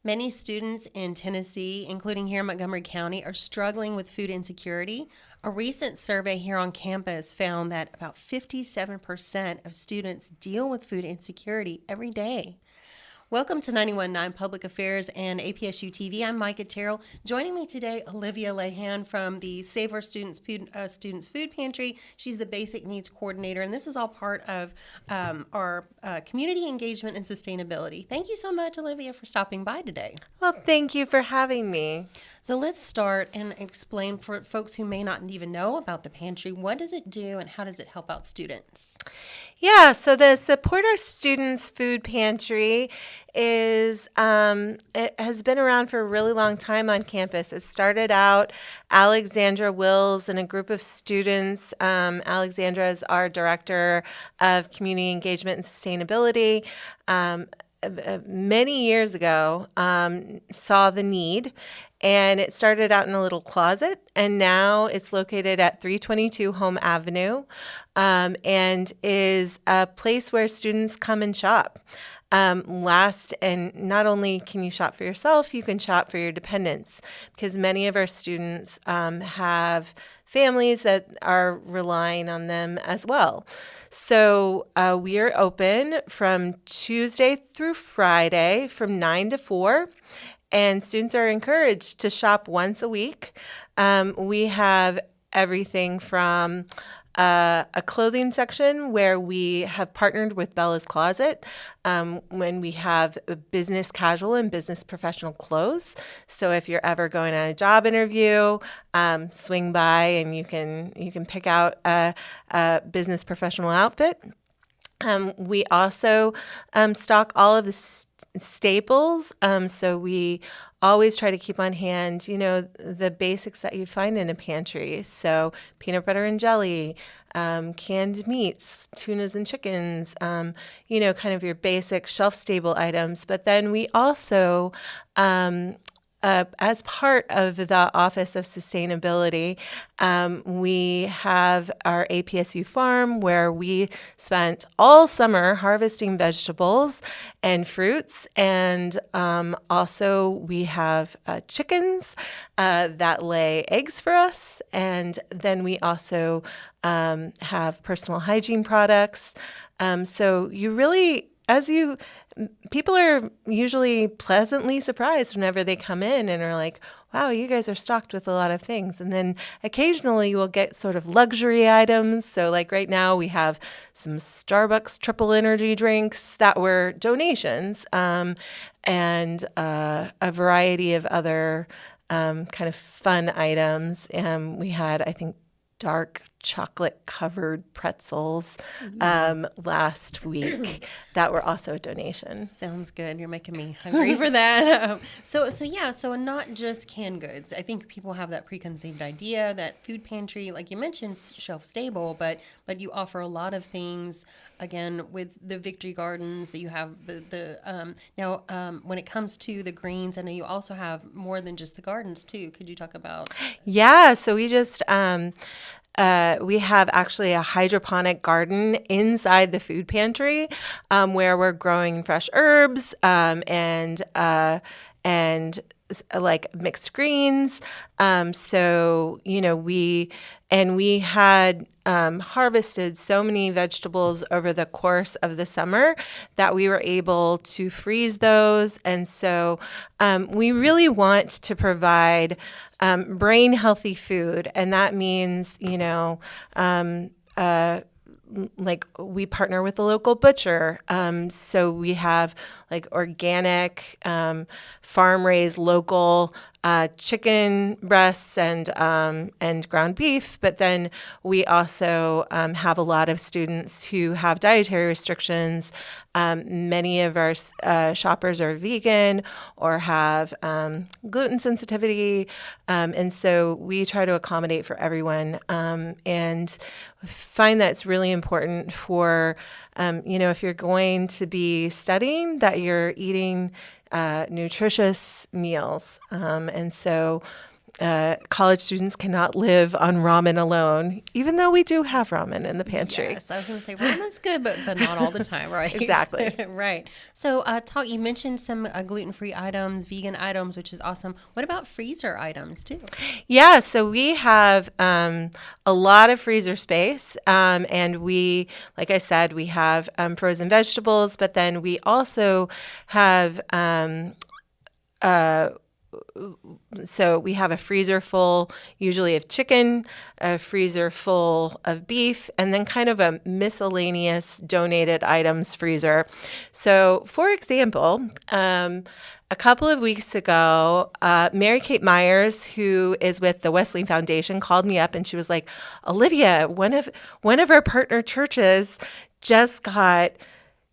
Many students in Tennessee, including here in Montgomery County, are struggling with food insecurity. A recent survey here on campus found that about 57% of students deal with food insecurity every day. Welcome to 91.9 Public Affairs and APSU TV. I'm Micah Terrell. Joining me today, Olivia Lahann from the Save Our Students Food Pantry. She's the Basic Needs Coordinator, and this is all part of our community engagement and sustainability. Thank you so much, Olivia, for stopping by today. Well, thank you for having me. So let's start and explain for folks who may not even know about the pantry. What does it do and how does it help out students? Yeah, so the Support Our Students Food Pantry it has been around for a really long time on campus. It started out Alexandra Wills and a group of students. Alexandra is our Director of Community Engagement and Sustainability. Many years ago, saw the need, and it started out in a little closet, and now it's located at 322 Home Avenue, and is a place where students come and shop. And not only can you shop for yourself, you can shop for your dependents, because many of our students have families that are relying on them as well. So we are open from Tuesday through Friday from 9 to 4, and students are encouraged to shop once a week. We have everything from a clothing section where we have partnered with Bella's Closet when we have business casual and business professional clothes. So if you're ever going on a job interview, swing by and you can pick out a business professional outfit. We also stock all of the staples. So we always try to keep on hand, the basics that you'd find in a pantry. So peanut butter and jelly, canned meats, tunas and chickens, kind of your basic shelf-stable items. But then we also, as part of the Office of Sustainability, we have our APSU farm where we spent all summer harvesting vegetables and fruits. And also we have chickens that lay eggs for us. And then we also have personal hygiene products. So you really, people are usually pleasantly surprised whenever they come in and are like, wow, you guys are stocked with a lot of things. And then occasionally you will get sort of luxury items. So like right now we have some Starbucks triple energy drinks that were donations, and a variety of other kind of fun items. We had, I think, dark chocolate covered pretzels last week that were also a donation. Sounds good. You're making me hungry for that. So not just canned goods. I think people have that preconceived idea that food pantry, like you mentioned, shelf stable, but you offer a lot of things. Again, with the Victory Gardens, that you have now when it comes to the greens, I know you also have more than just the gardens too. Could you talk about? Yeah. So we just we have actually a hydroponic garden inside the food pantry, where we're growing fresh herbs and like mixed greens. So we had harvested so many vegetables over the course of the summer that we were able to freeze those. And so we really want to provide brain healthy food. And that means, like we partner with the local butcher. So we have like organic, farm raised local chicken breasts and ground beef. But then we also have a lot of students who have dietary restrictions. Many of our shoppers are vegan or have gluten sensitivity. And so we try to accommodate for everyone, and find that it's really important for, if you're going to be studying, that you're eating nutritious meals. And so college students cannot live on ramen alone, even though we do have ramen in the pantry. Yes, I was going to say ramen's good, but not all the time, right? Exactly. Right. So, you mentioned some gluten-free items, vegan items, which is awesome. What about freezer items too? Yeah, so we have a lot of freezer space, and we, like I said, we have frozen vegetables, but then we also have so we have a freezer full usually of chicken, a freezer full of beef, and then kind of a miscellaneous donated items freezer. So for example, a couple of weeks ago, Mary Kate Myers, who is with the Wesleyan Foundation, called me up and she was like, Olivia, one of our partner churches just got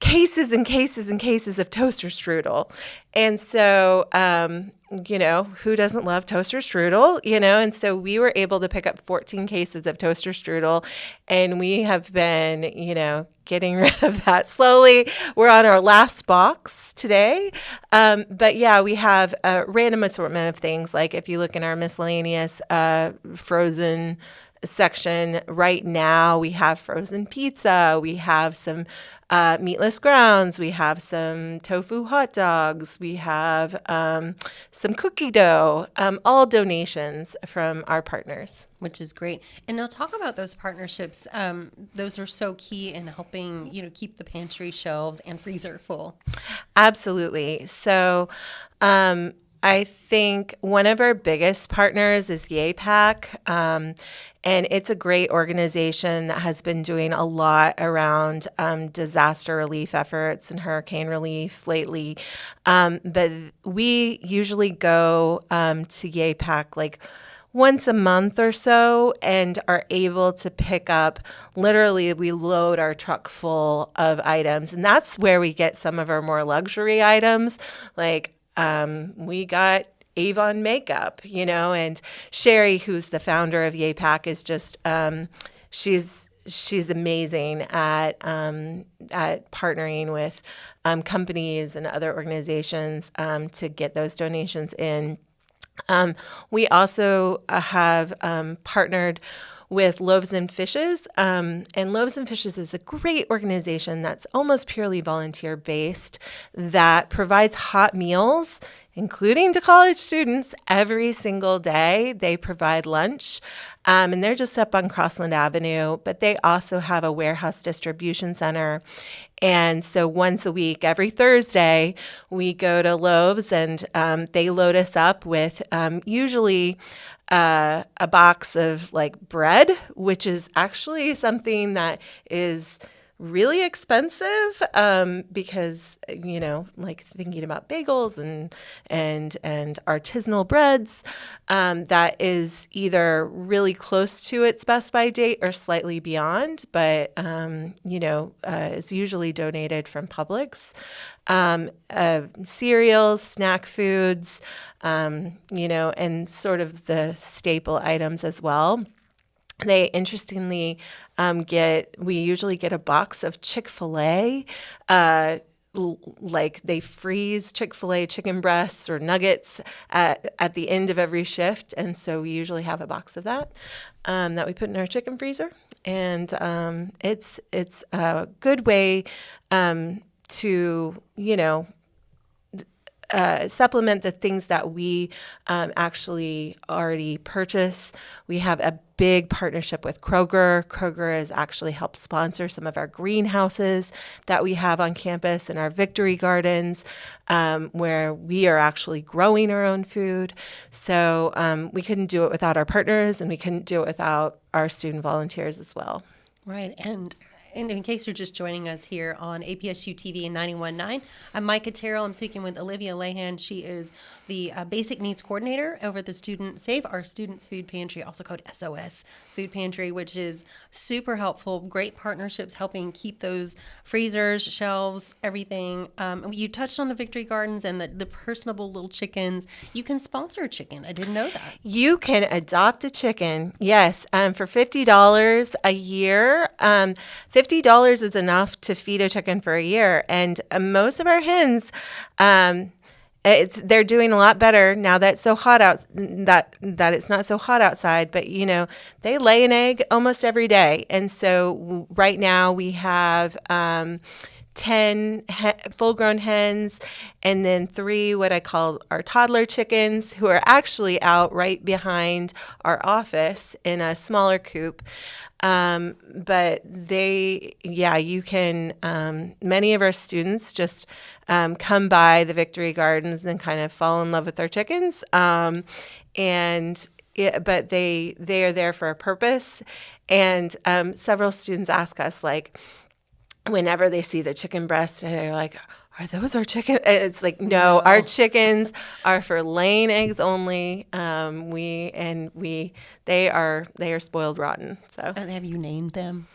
cases and cases and cases of toaster strudel. And so, who doesn't love toaster strudel, And so we were able to pick up 14 cases of toaster strudel, and we have been, getting rid of that slowly. We're on our last box today. But yeah, we have a random assortment of things. Like if you look in our miscellaneous frozen section right now, we have frozen pizza, we have some meatless grounds, we have some tofu hot dogs, we have some cookie dough, all donations from our partners. Which is great. And now talk about those partnerships. Those are so key in helping, keep the pantry shelves and freezer full. Absolutely. So, I think one of our biggest partners is WAPX, and it's a great organization that has been doing a lot around disaster relief efforts and hurricane relief lately. But we usually go to WAPX like once a month or so and are able to pick up, literally we load our truck full of items. And that's where we get some of our more luxury items. Like we got Avon makeup, and Sherry, who's the founder of WAPX, is just, she's amazing at partnering with companies and other organizations to get those donations in. We also have partnered with Loaves and Fishes, and Loaves and Fishes is a great organization that's almost purely volunteer based that provides hot meals, including to college students, every single day. They provide lunch, and they're just up on Crossland Avenue, but they also have a warehouse distribution center. And so once a week, every Thursday, we go to Loaves and they load us up with usually a box of like bread, which is actually something that is really expensive because like thinking about bagels and artisanal breads, that is either really close to its best by date or slightly beyond, but is usually donated from Publix. Cereals, snack foods, and sort of the staple items as well. They interestingly we usually get a box of Chick-fil-A, like they freeze Chick-fil-A chicken breasts or nuggets at the end of every shift. And so we usually have a box of that we put in our chicken freezer. And it's a good way to, supplement the things that we actually already purchase. We have a big partnership with Kroger. Kroger has actually helped sponsor some of our greenhouses that we have on campus and our victory gardens, where we are actually growing our own food. So we couldn't do it without our partners, and we couldn't do it without our student volunteers as well. Right. And in case you're just joining us here on APSU TV 91.9, I'm Micah Terrell. I'm speaking with Olivia Lahann. She is the Basic Needs Coordinator over at the Save Our Students Food Pantry, also called S.O.S Food Pantry, which is super helpful. Great partnerships helping keep those freezers, shelves, everything. You touched on the Victory Gardens and the personable little chickens. You can sponsor a chicken. I didn't know that. You can adopt a chicken, yes, for $50 a year. $50 is enough to feed a chicken for a year. And most of our hens, they're doing a lot better now that it's so hot out, that it's not so hot outside, but they lay an egg almost every day. And so right now we have 10 full-grown hens, and then 3 what I call our toddler chickens, who are actually out right behind our office in a smaller coop. But you can, many of our students just come by the Victory Gardens and kind of fall in love with our chickens. But they are there for a purpose. And several students ask us, like, whenever they see the chicken breast, they're like, "Are those our chickens?" It's like, no, our chickens are for laying eggs only. They are spoiled rotten. So, have you named them?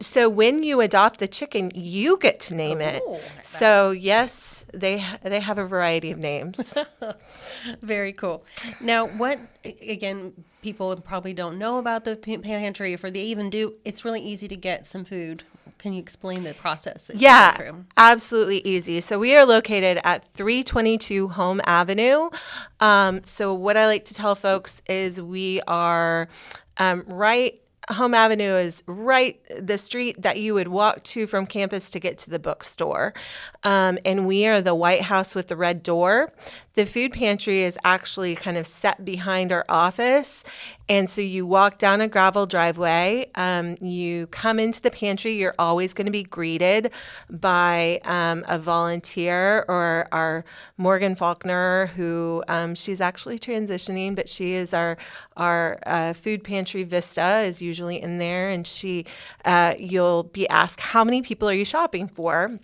So when you adopt the chicken, you get to name it. So yes, they have a variety of names. Very cool. Now, again, people probably don't know about the pantry. If they even do, it's really easy to get some food. Can you explain the process that you go through? Absolutely easy. So we are located at 322 Home Avenue. So what I like to tell folks is we are Home Avenue is right the street that you would walk to from campus to get to the bookstore. And we are the White House with the red door. The food pantry is actually kind of set behind our office. And so you walk down a gravel driveway. You come into the pantry. You're always going to be greeted by a volunteer, or our Morgan Faulkner, who she's actually transitioning, but she is our food pantry Vista is usually in there. And you'll be asked, how many people are you shopping for?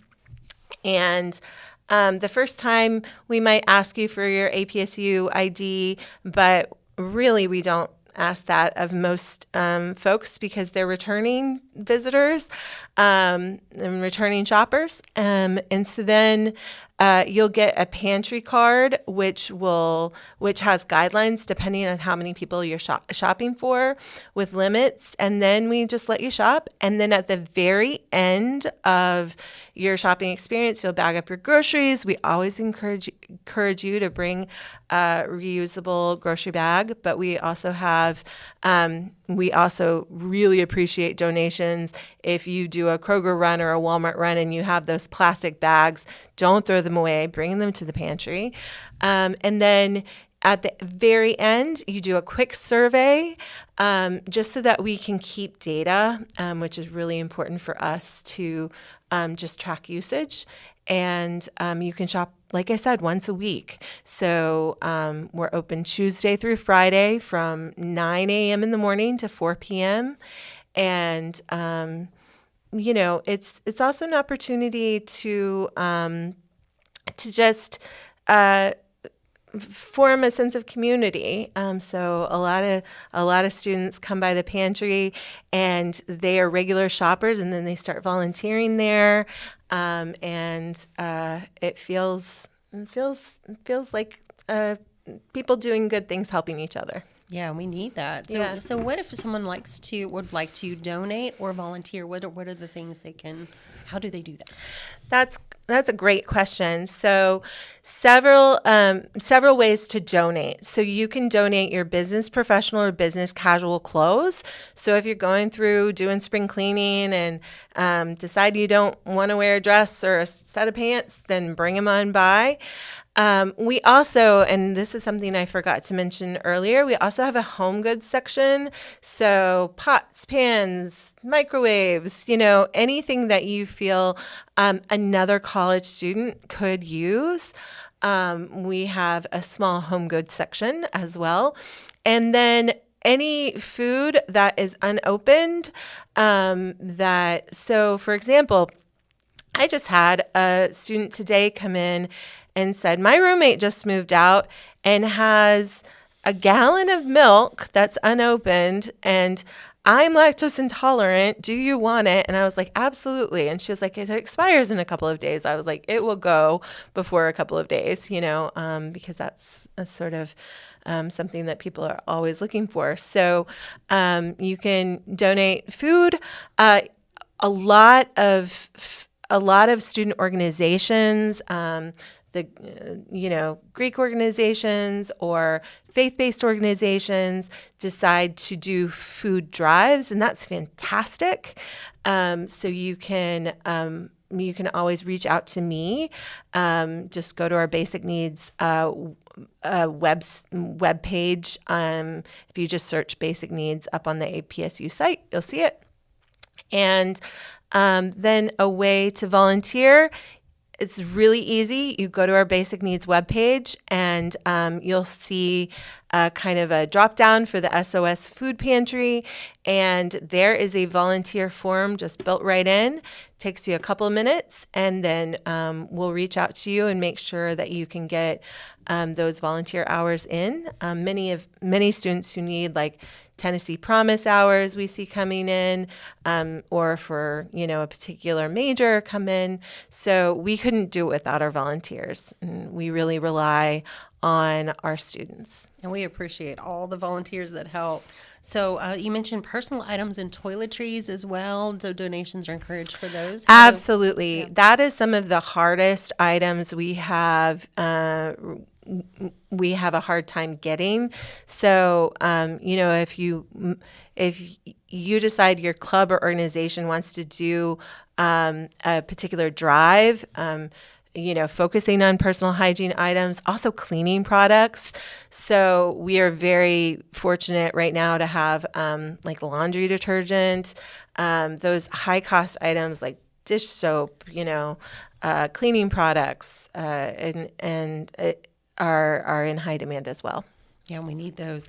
And the first time we might ask you for your APSU ID, but really we don't ask that of most folks, because they're returning visitors and returning shoppers. And so then you'll get a pantry card, which has guidelines depending on how many people you're shopping for, with limits. And then we just let you shop. And then at the very end of your shopping experience, you'll bag up your groceries. We always encourage you to bring a reusable grocery bag, but we also really appreciate donations. If you do a Kroger run or a Walmart run and you have those plastic bags, don't throw them away. Bring them to the pantry. And then at the very end, you do a quick survey, just so that we can keep data, which is really important for us to just track usage. And you can shop, like I said, once a week. So we're open Tuesday through Friday from 9 a.m. in the morning to 4 p.m. And it's also an opportunity to just form a sense of community. So a lot of students come by the pantry and they are regular shoppers, and then they start volunteering there. And it feels like people doing good things, helping each other. Yeah, we need that. So what if someone would like to donate or volunteer? What are the things how do they do that? That's a great question. So several ways to donate. So you can donate your business professional or business casual clothes. So if you're going through doing spring cleaning and decide you don't want to wear a dress or a set of pants, then bring them on by. We also, and this is something I forgot to mention earlier, we also have a home goods section. So pots, pans, microwaves, anything that you feel another college student could use. We have a small home goods section as well. And then any food that is unopened, so for example, I just had a student today come in and said, my roommate just moved out and has a gallon of milk that's unopened, and I'm lactose intolerant. Do you want it? And I was like, absolutely. And she was like, it expires in a couple of days. I was like, it will go before a couple of days, because that's a sort of something that people are always looking for. So you can donate food. A lot of student organizations, Greek organizations or faith-based organizations decide to do food drives, and that's fantastic. So you can always reach out to me. Just go to our basic needs web page. If you just search basic needs up on the APSU site, you'll see it. And then a way to volunteer. It's really easy. You go to our basic needs webpage and you'll see kind of a drop down for the S.O.S food pantry. And there is a volunteer form just built right in. Takes you a couple of minutes, and then we'll reach out to you and make sure that you can get those volunteer hours in. Many students who need like Tennessee Promise hours we see coming in, or for a particular major come in. So we couldn't do it without our volunteers, and we really rely on our students. And we appreciate all the volunteers that help. So you mentioned personal items and toiletries as well. So donations are encouraged for those. Absolutely. That is some of the hardest items we have a hard time getting. So, if you decide your club or organization wants to do a particular drive, focusing on personal hygiene items, also cleaning products. So we are very fortunate right now to have like laundry detergent, those high cost items like dish soap, cleaning products, and are in high demand as well. Yeah, we need those.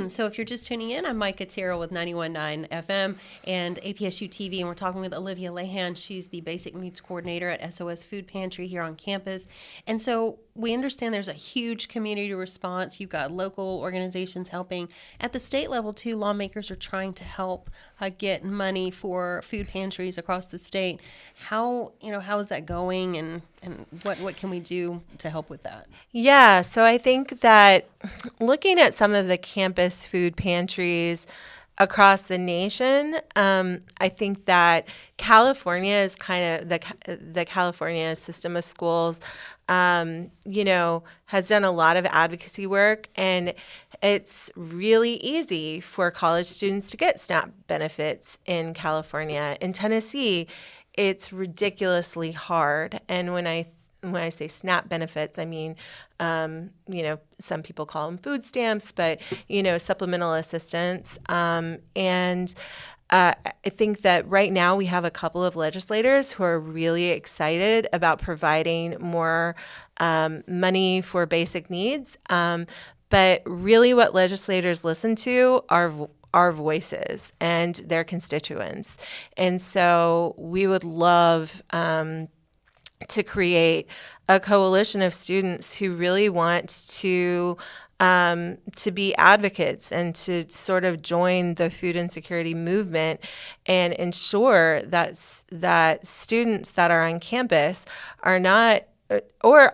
So if you're just tuning in, I'm Micah Terrell with 91.9 FM and APSU TV, and we're talking with Olivia Lahann. She's the Basic Needs Coordinator at S.O.S Food Pantry here on campus. And so we understand there's a huge community response. You've got local organizations helping. At the state level, too, lawmakers are trying to help get money for food pantries across the state. How is that going, and what can we do to help with that? Yeah, so I think that looking at some of the campus food pantries across the nation, I think that California is kind of the California system of schools, has done a lot of advocacy work, and it's really easy for college students to get SNAP benefits in California. In Tennessee, it's ridiculously hard. And when I say SNAP benefits, I mean, some people call them food stamps, but, supplemental assistance. I think that right now we have a couple of legislators who are really excited about providing more money for basic needs. But really what legislators listen to are our voices and their constituents. And so we would love to create a coalition of students who really want to be advocates and to sort of join the food insecurity movement and ensure that students that are on campus are not or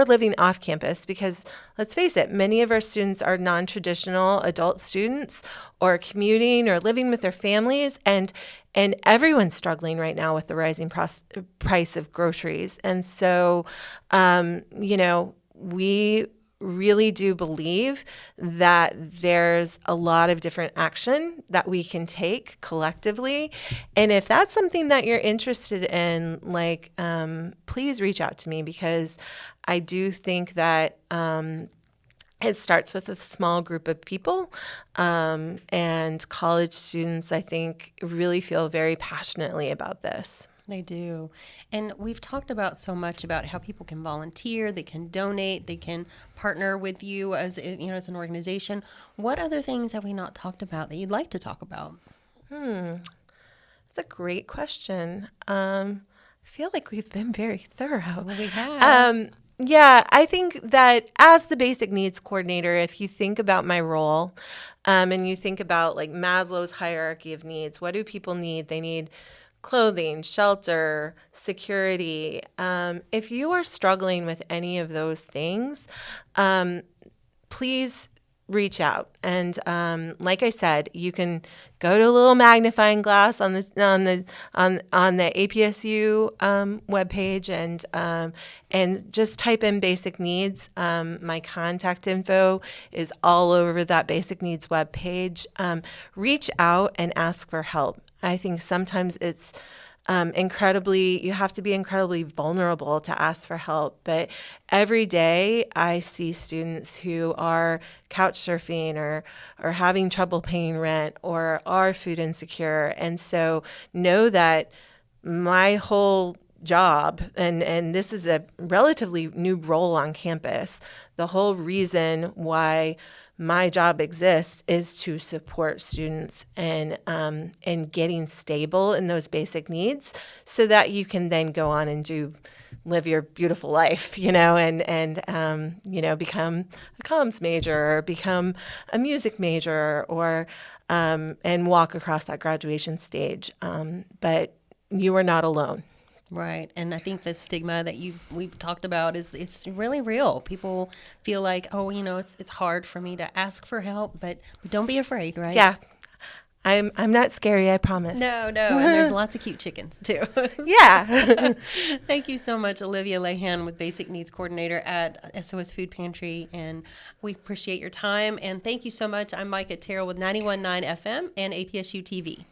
living off campus, because let's face it, many of our students are non-traditional adult students or commuting or living with their families, and everyone's struggling right now with the rising price of groceries. And so, we really do believe that there's a lot of different action that we can take collectively. And if that's something that you're interested in, please reach out to me, because I do think that it starts with a small group of people, and college students, I think, really feel very passionately about this. They do. And we've talked about so much about how people can volunteer, they can donate, they can partner with you as an organization. What other things have we not talked about that you'd like to talk about? That's a great question. I feel like we've been very thorough. Well, we have. Yeah, I think that as the basic needs coordinator, if you think about my role, and you think about like Maslow's hierarchy of needs, what do people need? They need clothing, shelter, security. If you are struggling with any of those things, please reach out. And like I said, you can go to a little magnifying glass on the APSU webpage and just type in basic needs. My contact info is all over that basic needs webpage. Reach out and ask for help. I think sometimes it's you have to be incredibly vulnerable to ask for help. But every day I see students who are couch surfing or having trouble paying rent or are food insecure. And so know that my whole job, and this is a relatively new role on campus, the whole reason why my job exists is to support students and getting stable in those basic needs so that you can then go on and live your beautiful life, and become a comms major or become a music major or and walk across that graduation stage. But you are not alone. Right. And I think the stigma that we've talked about it's really real. People feel like, oh, it's hard for me to ask for help, but don't be afraid, right? Yeah. I'm not scary, I promise. No. And there's lots of cute chickens too. Yeah. Thank you so much, Olivia Lahann, with Basic Needs Coordinator at S.O.S Food Pantry. And we appreciate your time. And thank you so much. I'm Micah Terrell with 91.9 FM and APSU TV.